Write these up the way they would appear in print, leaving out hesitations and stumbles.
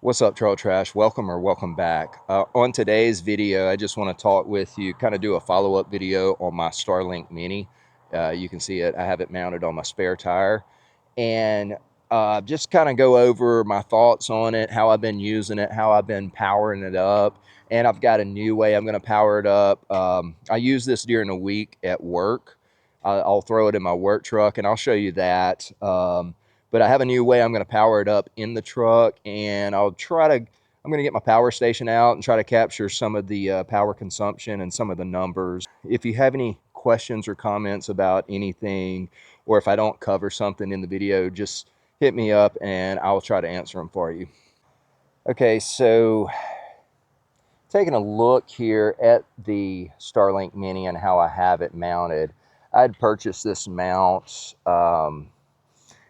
What's up, Trail Trash? Welcome back. On today's video, I just want to talk with you, kind of do a follow-up video on my Starlink Mini. You can see it. I have it mounted on my spare tire. And just kind of go over my thoughts on it, how I've been using it, how I've been powering it up. And I've got a new way I'm going to power it up. I use this during the week at work. I'll throw it in my work truck, and I'll show you that. But I have a new way I'm going to power it up in the truck, and I'm going to get my power station out and try to capture some of the power consumption and some of the numbers. If you have any questions or comments about anything, or if I don't cover something in the video, just hit me up and I'll try to answer them for you. Okay, so taking a look here at the Starlink Mini and how I have it mounted. I'd purchased this mount.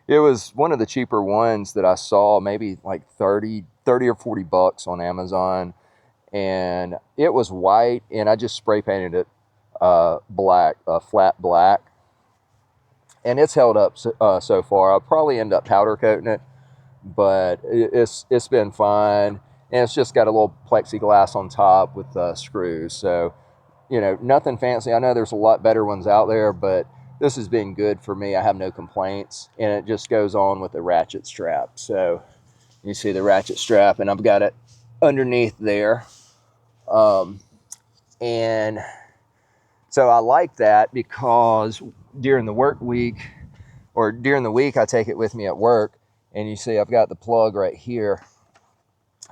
It was one of the cheaper ones that I saw, maybe like 30 or 40 bucks on Amazon. And it was white, and I just spray painted it black, flat black. And it's held up so far. I'll probably end up powder coating it, but it's been fine. And it's just got a little plexiglass on top with screws. So, you know, nothing fancy. I know there's a lot better ones out there, but this has been good for me. I have no complaints, and it just goes on with the ratchet strap. So you see the ratchet strap, and I've got it underneath there. And so I like that because during the work week, or during the week, I take it with me at work, and you see I've got the plug right here.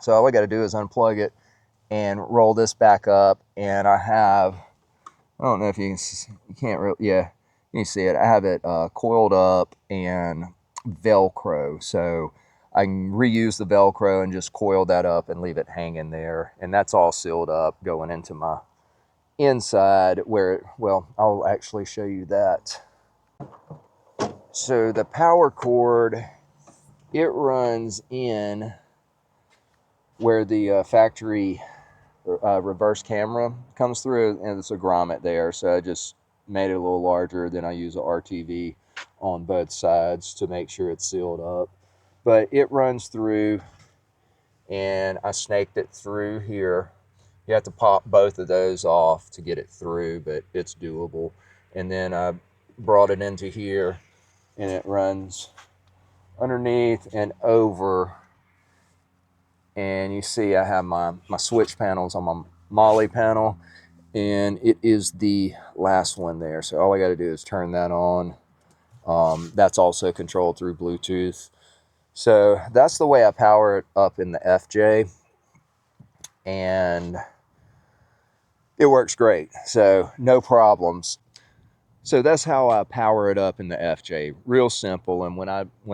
So all I got to do is unplug it and roll this back up, and I have, I don't know if you can't really, yeah, you can see it. I have it coiled up and Velcro, so I can reuse the Velcro and just coil that up and leave it hanging there, and that's all sealed up going into my inside where, well, I'll actually show you that. So the power cord, it runs in where the factory reverse camera comes through, and it's a grommet there, so I just made it a little larger. Then I use a RTV on both sides to make sure it's sealed up, but it runs through, and I snaked it through here. You have to pop both of those off to get it through, but it's doable. And then I brought it into here, and it runs underneath and over. And you see I have my switch panels on my Molly panel, and it is the last one there. So all I got to do is turn that on. That's also controlled through Bluetooth. So that's the way I power it up in the FJ, and it works great. So no problems. So that's how I power it up in the FJ. Real simple. And when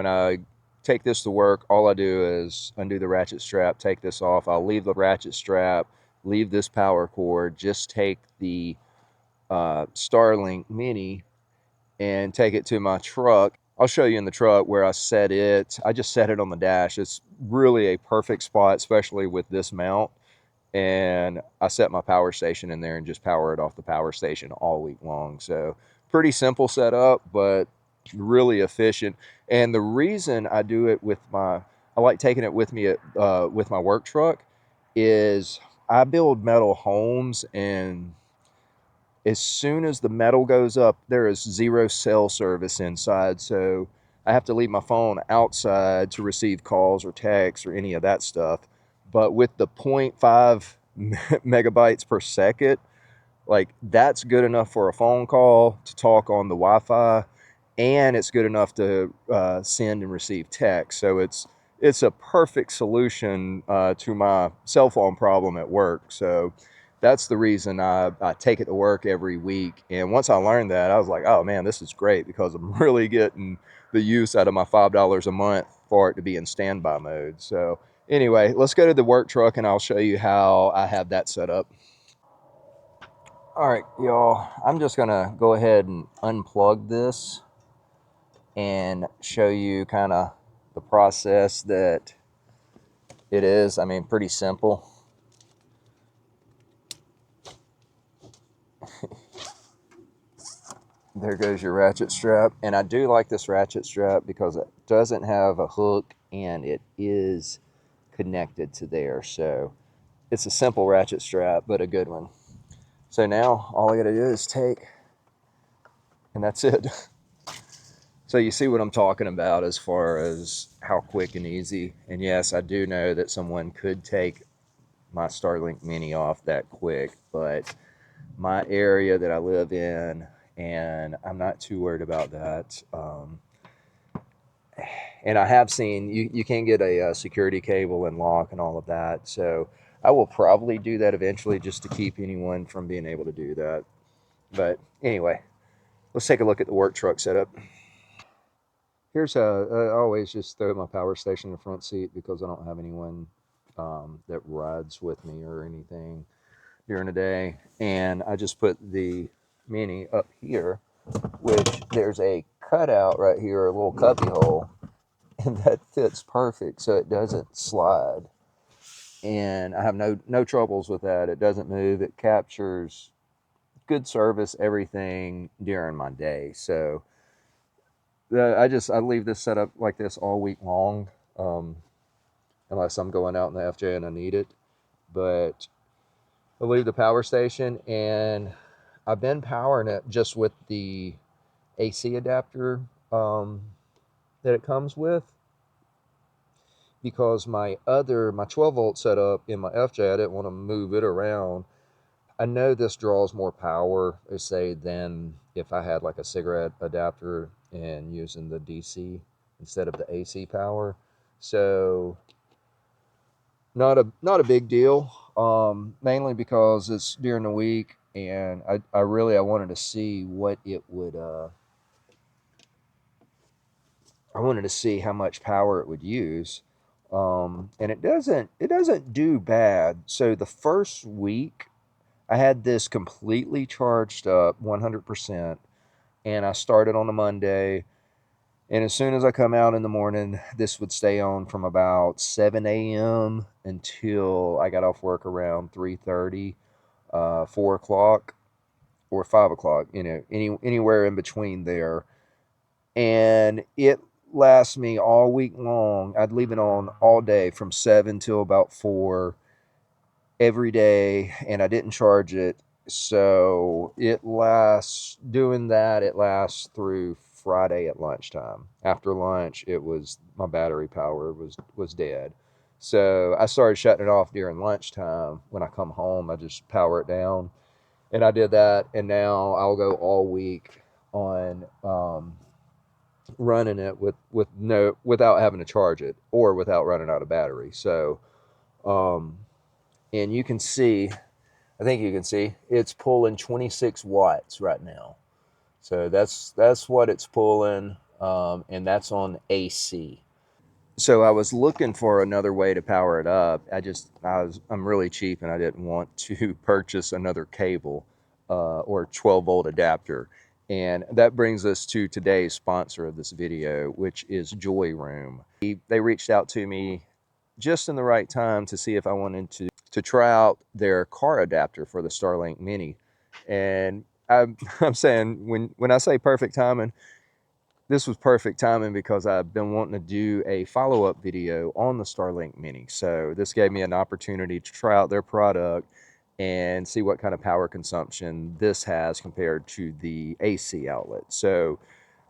I take this to work, all I do is undo the ratchet strap, take this off. I'll leave the ratchet strap, leave this power cord, just take the Starlink Mini and take it to my truck. I'll show you in the truck where I set it. I just set it on the dash. It's really a perfect spot, especially with this mount. And I set my power station in there and just power it off the power station all week long. So pretty simple setup, but really efficient. And the reason I do it with I like taking it with me at, with my work truck, is I build metal homes, and as soon as the metal goes up, there is zero cell service inside. So I have to leave my phone outside to receive calls or texts or any of that stuff. But with the 0.5 megabytes per second, like, that's good enough for a phone call, to talk on the Wi-Fi, and it's good enough to send and receive text. So it's a perfect solution to my cell phone problem at work. So that's the reason I take it to work every week. And once I learned that, I was like, oh man, this is great, because I'm really getting the use out of my $5 a month for it to be in standby mode. So anyway, let's go to the work truck and I'll show you how I have that set up. All right, y'all, I'm just gonna go ahead and unplug this and show you kind of the process that it is. I mean, pretty simple. There goes your ratchet strap. And I do like this ratchet strap because it doesn't have a hook, and it is connected to there. So it's a simple ratchet strap, but a good one. So now all I got to do is take, and that's it. So you see what I'm talking about as far as how quick and easy. And yes, I do know that someone could take my Starlink Mini off that quick, but my area that I live in, and I'm not too worried about that. And I have seen you can get a, security cable and lock and all of that. So I will probably do that eventually just to keep anyone from being able to do that. But anyway, let's take a look at the work truck setup. Here's how I always just throw my power station in the front seat because I don't have anyone that rides with me or anything during the day. And I just put the Mini up here, which there's a cutout right here, a little cubby hole, and that fits perfect so it doesn't slide. And I have no troubles with that. It doesn't move. It captures good service, everything during my day. So I leave this set up like this all week long, um, unless I'm going out in the FJ and I need it. But I leave the power station, and I've been powering it just with the AC adapter that it comes with, because my 12 volt setup in my FJ, I didn't want to move it around. I know this draws more power, say, than if I had like a cigarette adapter and using the DC instead of the AC power. So not a big deal. Mainly because it's during the week, and I wanted to see what it would. I wanted to see how much power it would use, and it doesn't do bad. So the first week I had this completely charged up 100%, and I started on a Monday. And as soon as I come out in the morning, this would stay on from about 7 a.m. until I got off work around 3:30, 4 o'clock, or 5 o'clock. Anywhere in between there, and it lasts me all week long. I'd leave it on all day from 7 till about 4 every day, and I didn't charge it. So it lasts, doing that, it lasts through Friday at lunchtime. After lunch, it was, my battery power was dead. So I started shutting it off during lunchtime. When I come home, I just power it down. And I did that, and now I'll go all week on running it with no, without having to charge it or without running out of battery. So um and you can see, I think you can see, it's pulling 26 watts right now. So that's what it's pulling, and that's on AC. So I was looking for another way to power it up. I'm really cheap, and I didn't want to purchase another cable, or 12 volt adapter. And that brings us to today's sponsor of this video, which is Joyroom. They reached out to me just in the right time to see if I wanted to try out their car adapter for the Starlink Mini. And I'm saying, when I say perfect timing, this was perfect timing because I've been wanting to do a follow-up video on the Starlink Mini. So this gave me an opportunity to try out their product and see what kind of power consumption this has compared to the AC outlet. So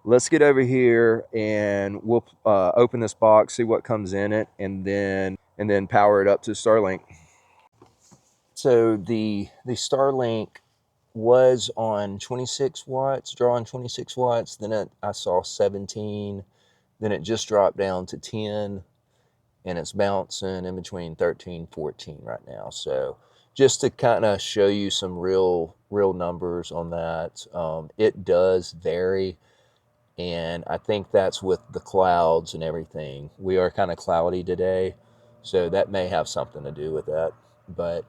let's get over here, and we'll open this box, see what comes in it, and then power it up to Starlink. So the Starlink was on 26 watts, drawing 26 watts. Then I saw 17. Then it just dropped down to 10, and it's bouncing in between 13, 14 right now. So just to kind of show you some real numbers on that, it does vary. And I think that's with the clouds and everything. We are kind of cloudy today, so that may have something to do with that. But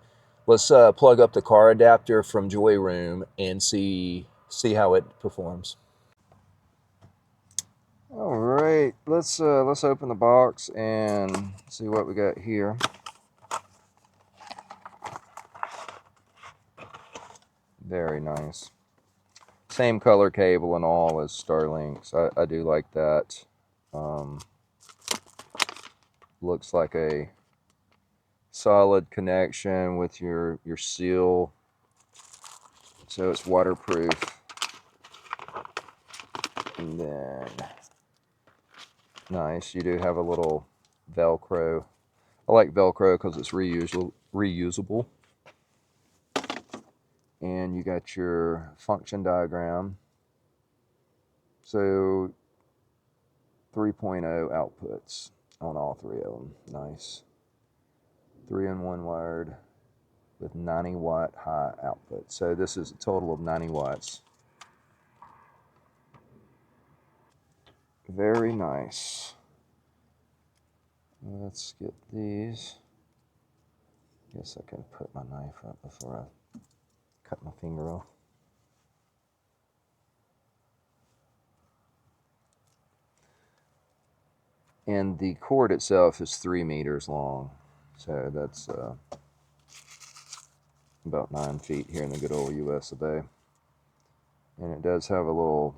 let's plug up the car adapter from Joyroom and see how it performs. All right, let's open the box and see what we got here. Very nice. Same color cable and all as Starlink's. I do like that. Looks like a solid connection with your seal, so it's waterproof. And then, nice, you do have a little Velcro. I like Velcro because it's reusable. And you got your function diagram. So 3.0 outputs on all three of them. Nice. 3-in-1 wired with 90-watt high output. So this is a total of 90 watts. Very nice. Let's get these. Guess I can put my knife up before I cut my finger off. And the cord itself is 3 meters long. So that's about 9 feet here in the good old US of A. And it does have a little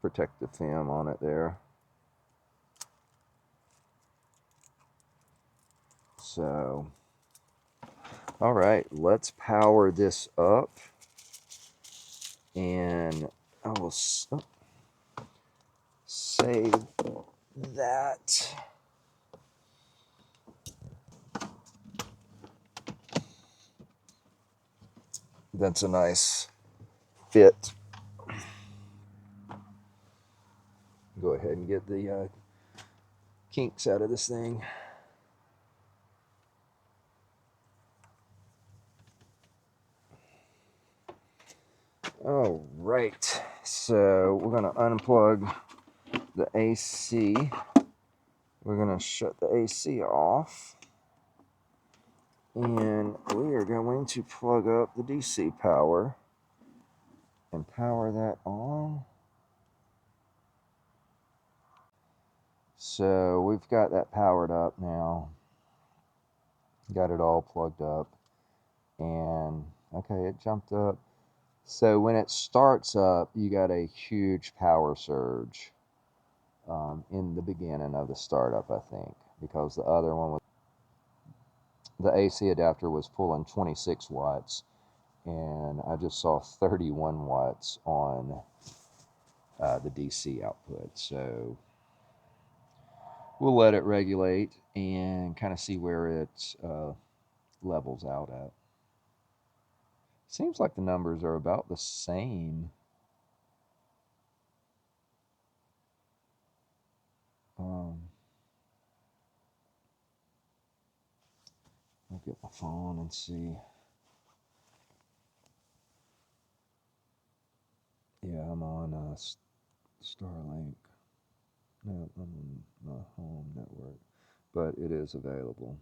protective film on it there. So, all right, let's power this up. And I will save that. That's a nice fit. Go ahead and get the kinks out of this thing. All right, so we're gonna unplug the AC. We're gonna shut the AC off. And we are going to plug up the DC power and power that on. So we've got that powered up now. Got it all plugged up. And okay, it jumped up. So when it starts up, you got a huge power surge in the beginning of the startup, I think, because the other one was, the AC adapter was pulling 26 watts, and I just saw 31 watts on the DC output. So we'll let it regulate and kind of see where it levels out at. Seems like the numbers are about the same. I'll get my phone and see. Yeah, I'm on Starlink. No, I'm on my home network, but it is available.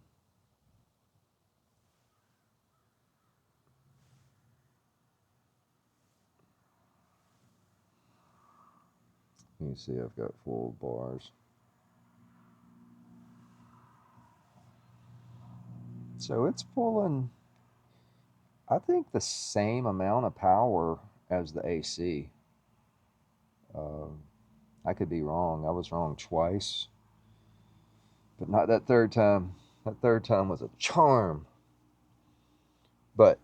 You see, I've got full bars. So it's pulling, I think, the same amount of power as the AC. I could be wrong. I was wrong twice, but not that third time. That third time was a charm. But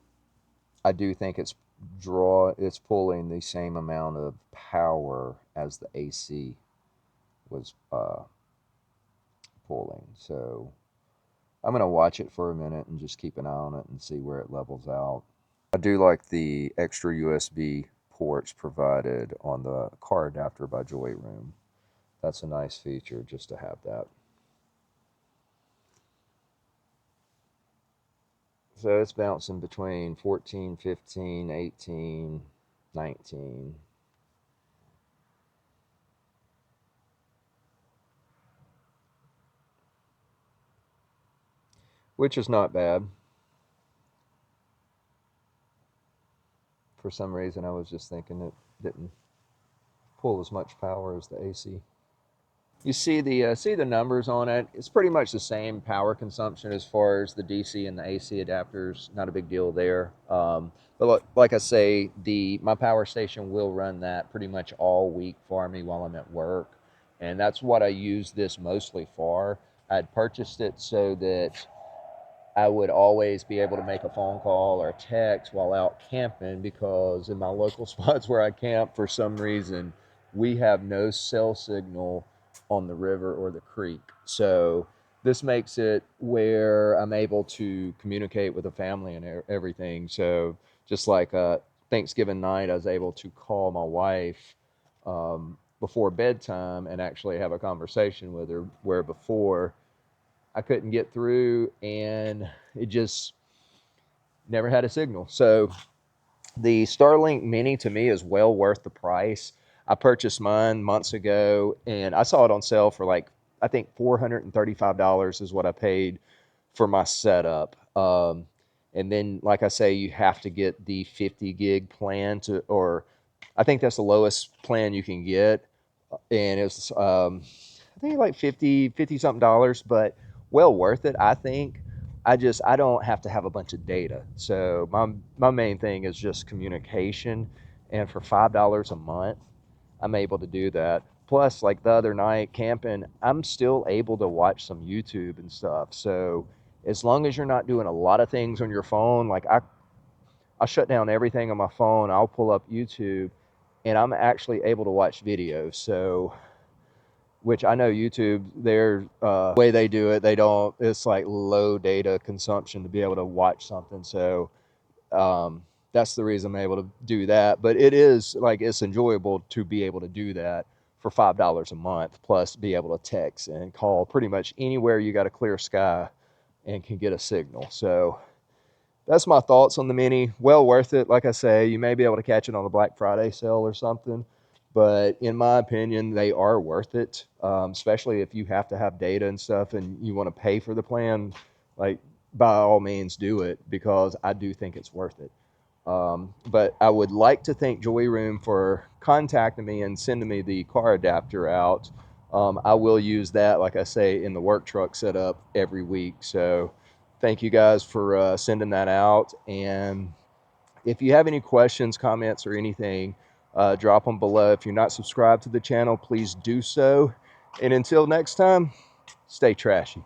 I do think it's pulling the same amount of power as the AC was pulling. So I'm going to watch it for a minute and just keep an eye on it and see where it levels out. I do like the extra USB ports provided on the car adapter by Joyroom. That's a nice feature just to have that. So it's bouncing between 14, 15, 18, 19. Which is not bad. For some reason, I was just thinking it didn't pull as much power as the AC. You see the numbers on it. It's pretty much the same power consumption as far as the DC and the AC adapters. Not a big deal there. But like I say, my power station will run that pretty much all week for me while I'm at work, and that's what I use this mostly for. I'd purchased it so that I would always be able to make a phone call or a text while out camping, because in my local spots where I camp, for some reason, we have no cell signal on the river or the creek. So this makes it where I'm able to communicate with the family and everything. So just like Thanksgiving night, I was able to call my wife before bedtime and actually have a conversation with her, where before I couldn't get through, and it just never had a signal. So the Starlink Mini to me is well worth the price. I purchased mine months ago, and I saw it on sale for like, I think $435 is what I paid for my setup. And then, like I say, you have to get the 50 gig plan to, or I think that's the lowest plan you can get, and it was I think like 50 something dollars, but well worth it, I think. I don't have to have a bunch of data. So my main thing is just communication, and for $5 a month, I'm able to do that. Plus, like the other night camping, I'm still able to watch some YouTube and stuff. So as long as you're not doing a lot of things on your phone, like I'll shut down everything on my phone, I'll pull up YouTube, and I'm actually able to watch videos. So, which I know YouTube, their way they do it, they don't, it's like low data consumption to be able to watch something. So that's the reason I'm able to do that. But it is like, it's enjoyable to be able to do that for $5 a month, plus be able to text and call pretty much anywhere you got a clear sky and can get a signal. So that's my thoughts on the Mini. Well worth it. Like I say, you may be able to catch it on a Black Friday sale or something, but in my opinion, they are worth it. Especially if you have to have data and stuff and you want to pay for the plan, like by all means do it, because I do think it's worth it. But I would like to thank Joyroom for contacting me and sending me the car adapter out. I will use that, like I say, in the work truck setup every week. So thank you guys for sending that out. And if you have any questions, comments, or anything, drop them below. If you're not subscribed to the channel, please do so. And until next time, stay trashy.